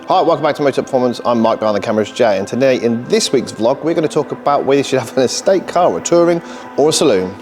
Hi, welcome back to Motor Performance. I'm Mike, behind the camera is Jay, and today in this week's vlog we're going to talk about whether you should have an estate car, a touring or a saloon.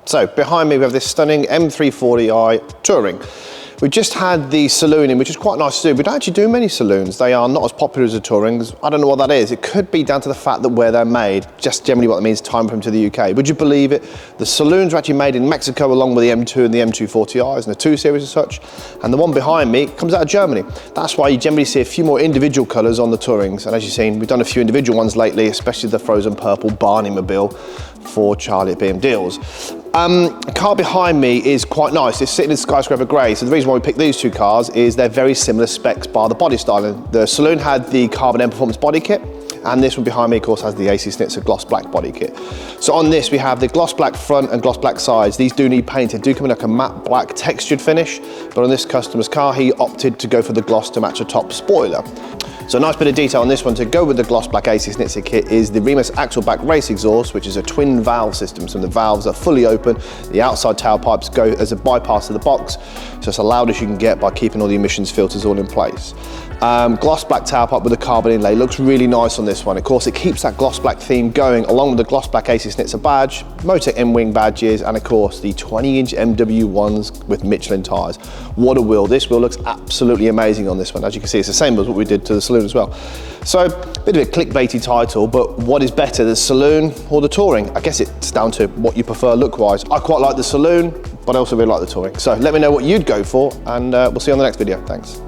So behind me we have this stunning M340i Touring. We just had the saloon in, which is quite nice to do. We don't actually do many saloons. They are not as popular as the Tourings. I don't know what that is. It could be down to the fact that where they're made, just generally what it means, time for them to the UK. Would you believe it? The saloons are actually made in Mexico along with the M2 and the M240is and the 2 Series as such. And the one behind me comes out of Germany. That's why you generally see a few more individual colours on the Tourings. And as you've seen, we've done a few individual ones lately, especially the frozen purple Barney Mobile for Charlie at BM Deals. The car behind me is quite nice. It's sitting in skyscraper grey. So the reason why we picked these two cars is they're very similar specs bar the body styling. The saloon had the Carbon M Performance body kit, and this one behind me, of course, has the AC Schnitzer gloss black body kit. So on this, we have the gloss black front and gloss black sides. These do need painted, do come in like a matte black textured finish, but on this customer's car, he opted to go for the gloss to match a top spoiler. So a nice bit of detail on this one to go with the gloss black AC Schnitzer kit is the Remus axle back race exhaust, which is a twin valve system. So the valves are fully open, the outside tailpipes go as a bypass to the box, so it's as loud as you can get by keeping all the emissions filters all in place. Gloss black tailpipe with a carbon inlay looks really nice on this one. Of course, it keeps that gloss black theme going along with the gloss black AC Schnitzer badge, Motech M-Wing badges, and of course the 20-inch MW1s with Michelin tyres. What a wheel. This wheel looks absolutely amazing on this one. As you can see, it's the same as what we did to the saloon as well. So, a bit of a clickbaity title, but what is better, the saloon or the touring? I guess it's down to what you prefer look-wise. I quite like the saloon, but I also really like the touring. So let me know what you'd go for, and we'll see you on the next video. Thanks.